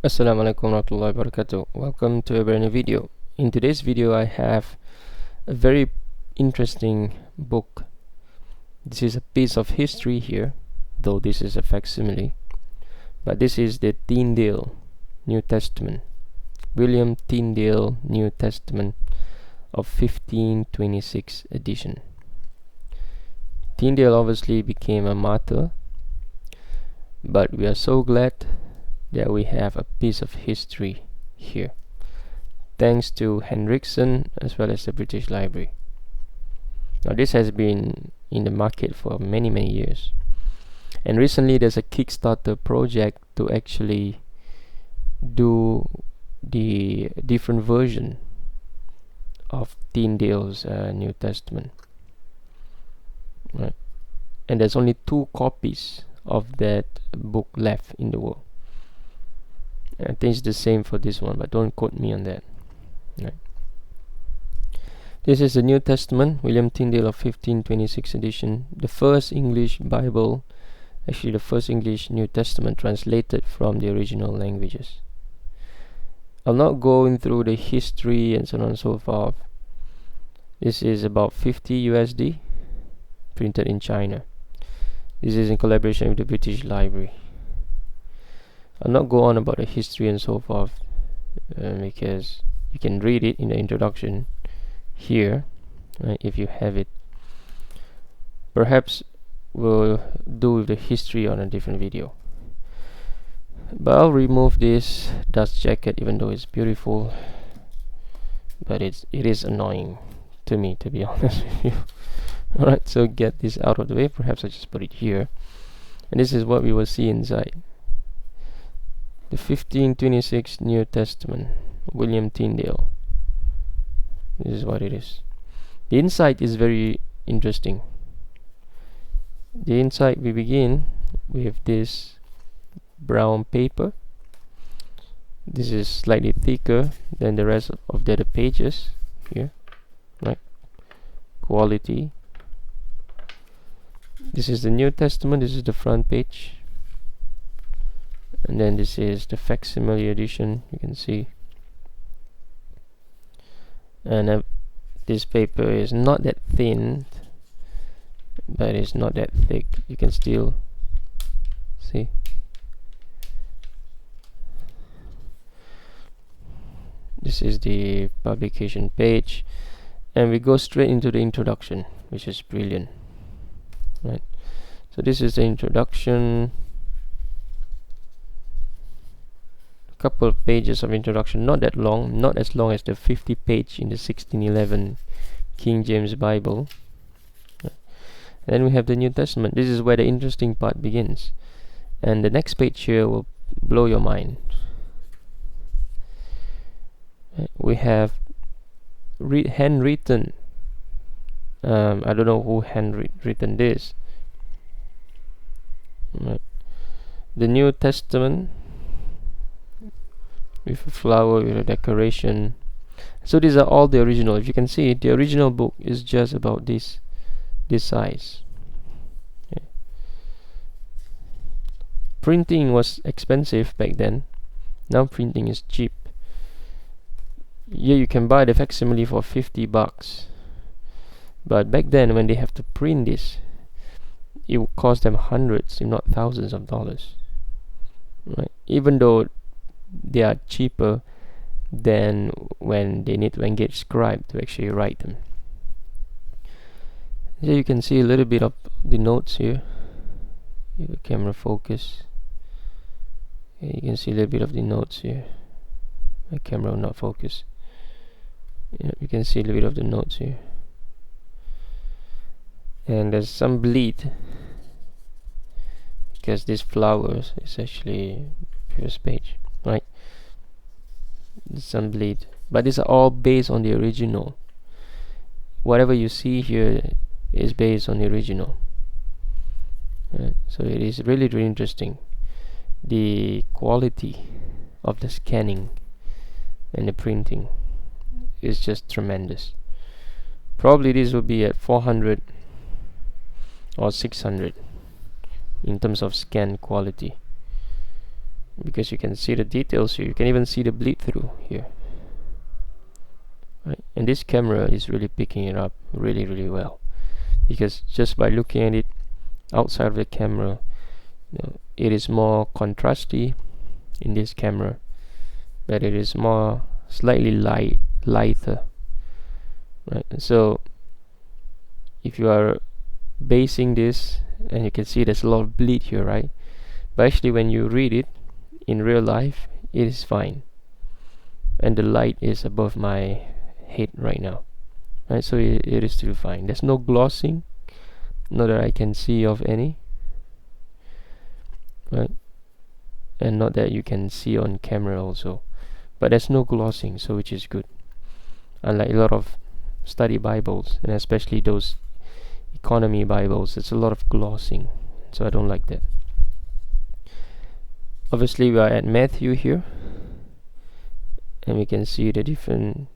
Assalamualaikum warahmatullahi wabarakatuh. Welcome to a brand new video. In today's video I have a very interesting book. This is a piece of history here, though this is a facsimile, but this is the Tyndale New Testament, William Tyndale New Testament of 1526 edition. Tyndale obviously became a martyr, but we are so glad that we have a piece of history here, thanks to Henriksen as well as the British Library. Now this has been in the market for many years, and recently there's a Kickstarter project to actually do the different version of Tyndale's New Testament, right? And there's only 2 copies of that book left in the world. I think it's the same for this one, but don't quote me on that. Right. This is the New Testament, William Tyndale of 1526 edition, the first English Bible, actually the first English New Testament translated from the original languages. I'm not going through the history and so on and so forth. This is about 50 USD, printed in China. This is in collaboration with the British Library. I'll not go on about the history and so forth because you can read it in the introduction here, right, if you have it. Perhaps we'll do with the history on a different video. But I'll remove this dust jacket, even though it's beautiful, but it is annoying to me, to be honest with you. Alright, so get this out of the way. Perhaps I just put it here, and this is what we will see inside. The 1526 New Testament, William Tyndale. This is what it is. The inside is very interesting. The inside, we begin with this brown paper. This is slightly thicker than the rest of the other pages here, right? Quality. This is the New Testament. This is the front page. And then this is the facsimile edition, you can see. And this paper is not that thin, but it's not that thick. You can still see. This is the publication page, and we go straight into the introduction, which is brilliant, right? So this is the introduction. Couple of pages of introduction, not that long, not as long as the 50 page in the 1611 King James Bible. And then we have the New Testament. This is where the interesting part begins, and the next page here will blow your mind. We have handwritten, I don't know who handwritten this, right. The New Testament with a flower, with a decoration. So these are all the original. If you can see, the original book is just about this size. Okay. Printing was expensive back then. Now printing is cheap. Yeah, you can buy the facsimile for $50, but back then, when they have to print this, it would cost them hundreds, if not thousands of dollars, right? Even though they are cheaper than when they need to engage scribe to actually write them. So you can see a little bit of the notes here. The camera focus. Okay, you can see a little bit of the notes here. My camera will not focus. Yeah, you can see a little bit of the notes here. And there's some bleed, because these flowers is actually previous page, right? There's some bleed, but these are all based on the original. Whatever you see here is based on the original, right? So it is really interesting. The quality of the scanning and the printing is just tremendous. Probably this will be at 400 or 600 in terms of scan quality. because you can see the details here. You can even see the bleed through here, right? And this camera is really picking it up really well, because just by looking at it outside of the camera, it is more contrasty in this camera, but it is more slightly lighter, right? So if you are basing this, and you can see there's a lot of bleed here, right? But actually when you read it in real life, it is fine, and the light is above my head right now, right? So it is still fine. There's no glossing, not that I can see of any, right? And not that you can see on camera also, but there's no glossing, so which is good, unlike a lot of study Bibles, and especially those economy Bibles. It's a lot of glossing, so I don't like that. Obviously we are at Matthew here, and we can see the different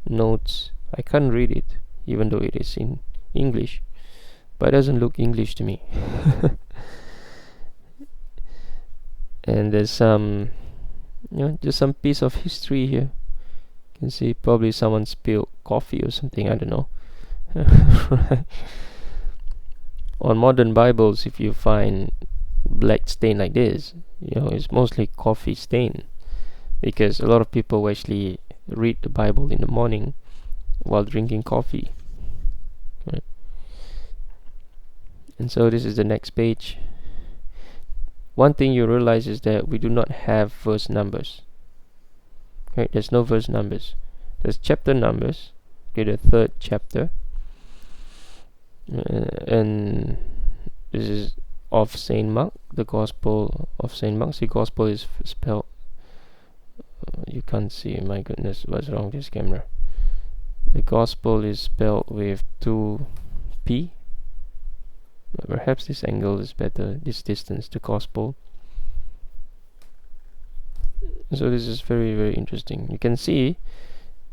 notes. I can't read it even though it is in English, but it doesn't look English to me. And there's some, just some piece of history here. You can see probably someone spilled coffee or something, I don't know. On modern Bibles, if you find black stain like this, it's mostly coffee stain, because a lot of people actually read the Bible in the morning while drinking coffee, right? And so this is the next page. One thing you realize is that we do not have verse numbers, right? There's no verse numbers. There's chapter numbers. Okay, the third chapter, and this is of Saint Mark, the Gospel of Saint Mark. See, Gospel is spelled, you can't see, my goodness, what's wrong with this camera? The Gospel is spelled with 2P. Perhaps this angle is better, this distance, the Gospel. So this is very interesting. You can see,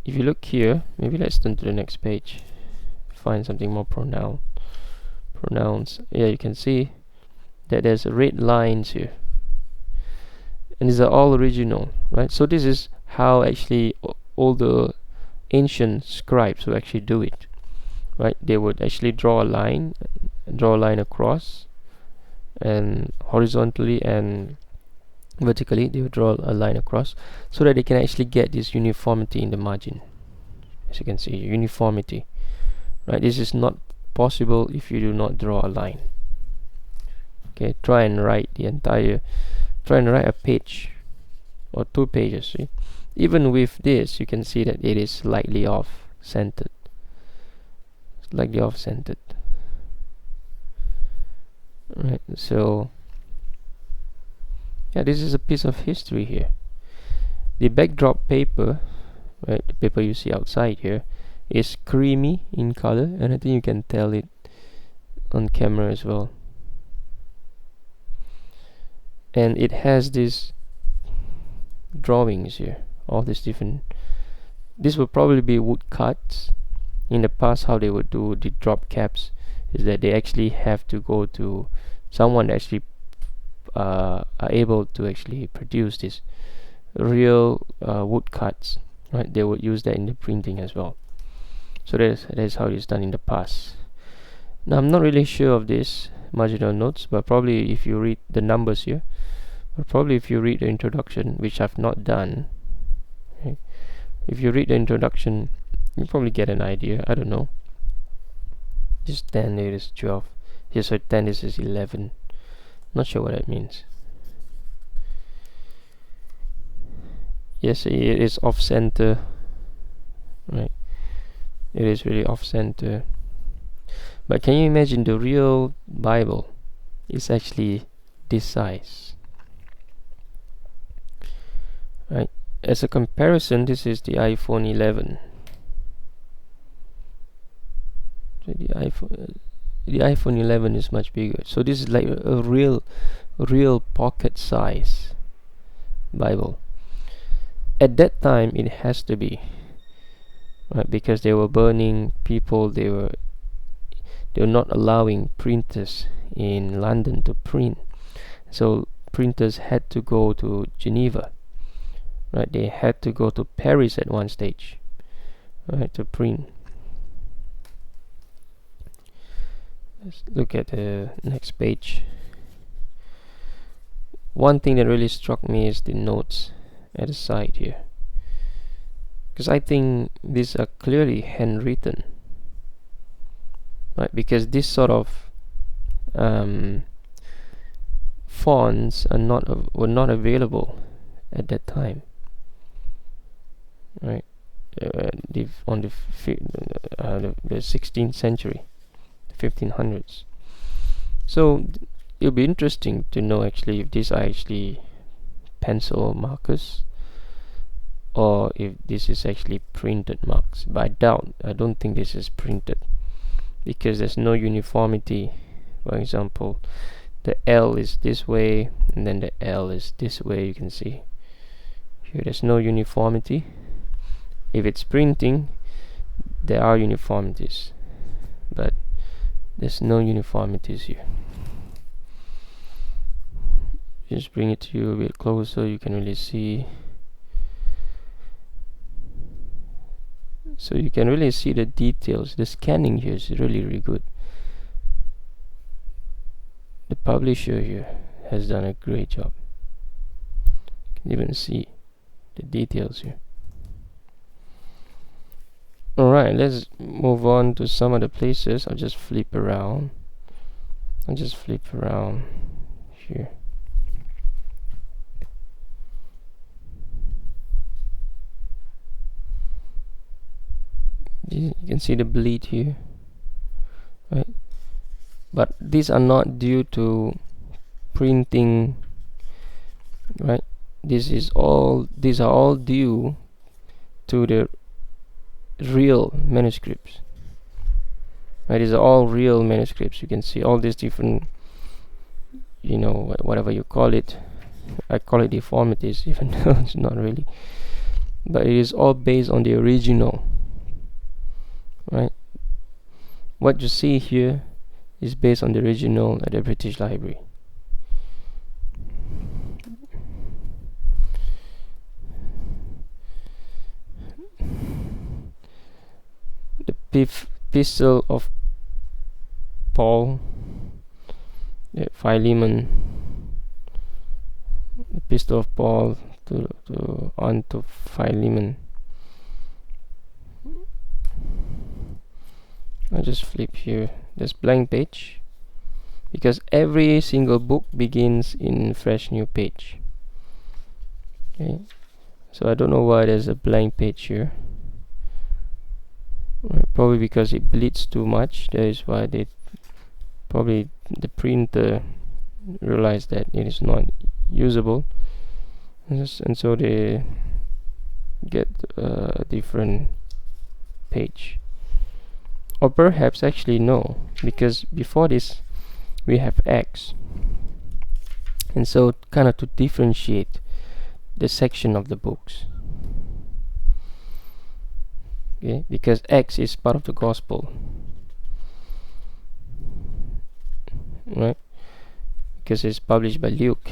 if you look here, maybe let's turn to the next page, find something more pronounced. Yeah, you can see that there's red lines here, and these are all original, right? So this is how actually all the ancient scribes would actually do it, right? They would actually draw a line across, and horizontally and vertically they would draw a line across, so that they can actually get this uniformity in the margin. As you can see, uniformity, right? This is not possible if you do not draw a line. Okay, try and write a page or 2 pages. See? Even with this, you can see that it is slightly off-centered. Right, so yeah, this is a piece of history here. The backdrop paper, right, the paper you see outside here, is creamy in color, and I think you can tell it on camera as well. And it has these drawings here, all these different. This would probably be wood cuts. In the past, how they would do the drop caps is that they actually have to go to someone that actually are able to actually produce this real wood cuts, right? They would use that in the printing as well. So that's how it's done in the past. Now I'm not really sure of this marginal notes, but probably if you read the numbers here, or probably if you read the introduction, which I've not done, okay? If you read the introduction, you probably get an idea. I don't know. This 10, it is 12. Yes, so 10, this is 11. Not sure what that means. Yes, it is off center, right? It is really off center. But can you imagine the real Bible is actually this size, right? As a comparison, this is the iPhone 11. So the iPhone 11 is much bigger. So this is like a real pocket size Bible. At that time, it has to be, right? Because they were burning people. They were not allowing printers in London to print. So printers had to go to Geneva, right? They had to go to Paris at one stage, right, to print. Let's look at the next page. One thing that really struck me is the notes at the side here, because I think these are clearly handwritten, right? Because this sort of fonts were not available at that time, right? On the 16th century, the 1500s. So it'll be interesting to know actually if these are actually pencil markers or if this is actually printed marks. But I don't think this is printed, because there's no uniformity. For example, the L is this way and then the L is this way. You can see here there's no uniformity. If it's printing, there are uniformities, but there's no uniformities here. Just bring it to you a bit closer, you can really see. So you can really see the details. The scanning here is really, really good. The publisher here has done a great job. You can even see the details here. Alright, let's move on to some other places. I'll just flip around here. You can see the bleed here, right? But these are not due to printing, right? These are all due to the real manuscripts, right? These are all real manuscripts. You can see all these different, whatever you call it. I call it deformities, even though it's not really, but it is all based on the original, right? What you see here is based on the original at the British Library. The Epistle of Paul, Philemon, the Epistle of Paul to Philemon. I'll just flip here. There's blank page, because every single book begins in fresh new page. Okay, so I don't know why there's a blank page here. Probably because it bleeds too much. That is why the printer realized that it is not usable, and so they get a different page. Or perhaps actually no, because before this we have X, and so kind of to differentiate the section of the books. Okay, because X is part of the gospel, right? Because it's published by Luke,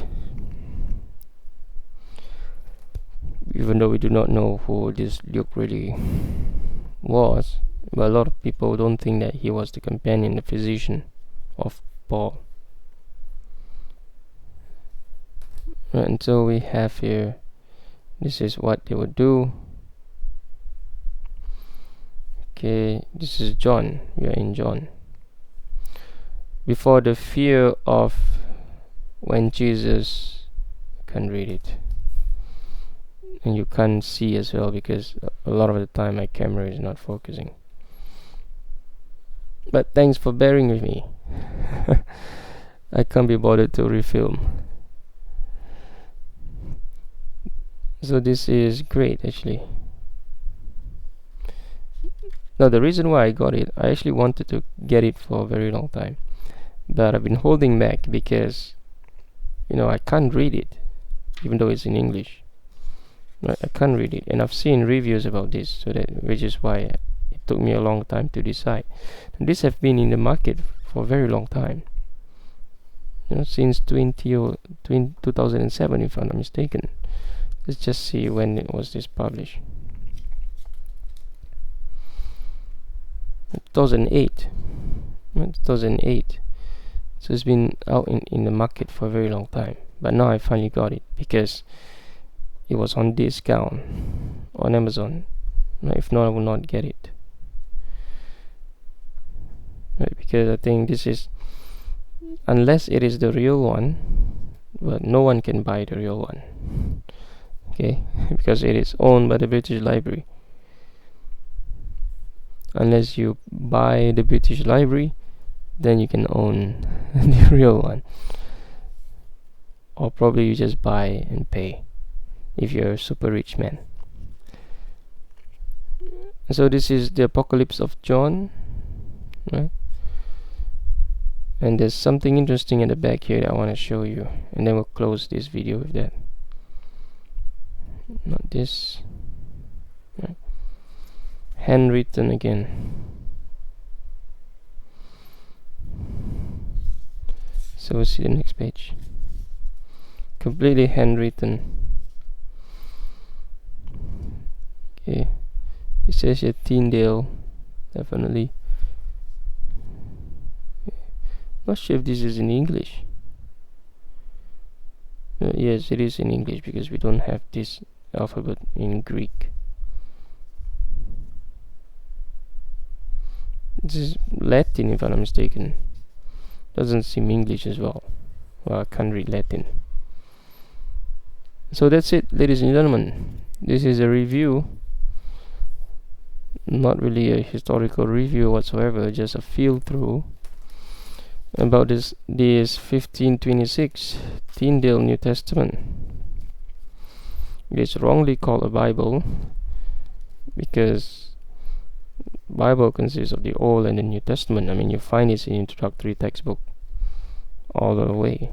even though we do not know who this Luke really was. But a lot of people don't think that he was the companion, the physician of Paul. Right, and so we have here, this is what they would do. Okay, this is John. We are in John. Before the fear of when Jesus, I can't read it, and you can't see as well because a lot of the time my camera is not focusing. But thanks for bearing with me. I can't be bothered to refilm. So this is great actually. Now the reason why I got it, I actually wanted to get it for a very long time, but I've been holding back because I can't read it, even though it's in English. Right, I can't read it, and I've seen reviews about this, which is why it took me a long time to decide. And these have been in the market for a very long time. since 2007, if I'm not mistaken. Let's just see when it was this published. 2008. 2008. So it's been out in the market for a very long time. But now I finally got it because it was on discount on Amazon. If not, I will not get it. Right, because I think this is, unless it is the real one, but no one can buy the real one. Okay, because it is owned by the British Library. Unless you buy the British Library, then you can own the real one. Or probably you just buy and pay if you're a super rich man. So this is the Apocalypse of John, right? And there's something interesting at the back here that I want to show you, and then we'll close this video with that. Not this, right? Handwritten again. So we'll see the next page. Completely handwritten. Okay, it says here Tyndale, definitely. Not sure if this is in English. Yes, it is in English because we don't have this alphabet in Greek. This is Latin, if I'm not mistaken. Doesn't seem English as well. Well, I can't read Latin. So that's it, ladies and gentlemen. This is a review. Not really a historical review whatsoever, just a feel through about this 1526 Tyndale New Testament. It is wrongly called a Bible because Bible consists of the Old and the New Testament. I mean, you find this in introductory textbook all the way.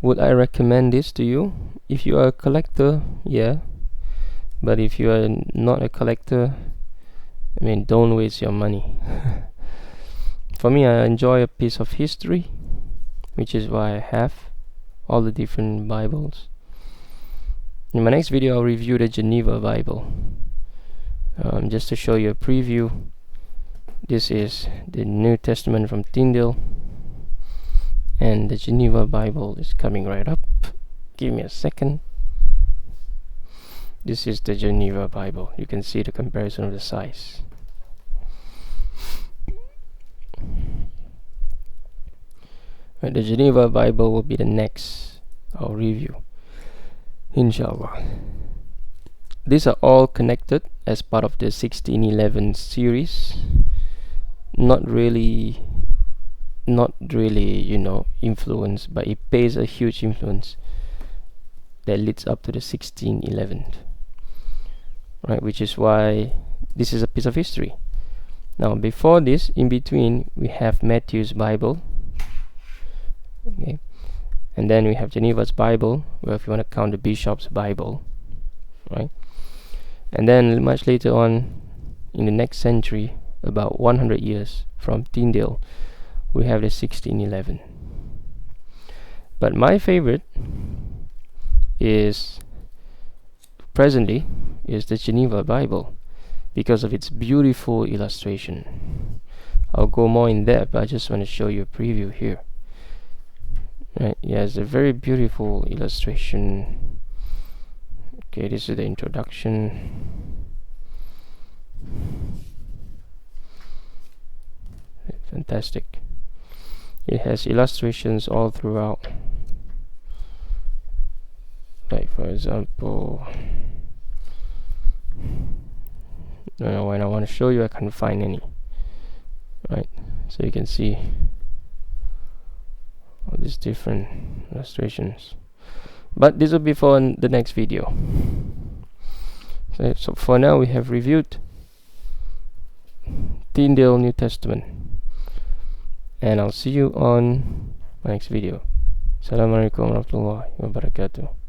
Would I recommend this to you? If you are a collector, yeah. But if you are not a collector, I mean, don't waste your money. For me, I enjoy a piece of history, which is why I have all the different Bibles. In my next video, I'll review the Geneva Bible. Just to show you a preview, this is the New Testament from Tyndale, and the Geneva Bible is coming right up. Give me a second. This is the Geneva Bible. You can see the comparison of the size. Right, the Geneva Bible will be the next I'll review, inshallah. These are all connected as part of the 1611 series. Not really, influenced, but it pays a huge influence that leads up to the 1611, right? Which is why this is a piece of history. Now, before this, in between, we have Matthew's Bible, okay, and then we have Geneva's Bible, well, if you want to count the Bishop's Bible, right? And then much later on, in the next century, about 100 years from Tyndale, we have the 1611. But my favorite is presently is the Geneva Bible because of its beautiful illustration. I'll go more in depth, but I just want to show you a preview here. Right, yeah, it's a very beautiful illustration. Okay, this is the introduction. Fantastic. It has illustrations all throughout. Like, for example, when I want to show you, I can't find any. Right, so you can see all these different illustrations. But this will be for the next video. So for now, we have reviewed Tyndale New Testament, and I'll see you on my next video. Assalamualaikum warahmatullahi wabarakatuh.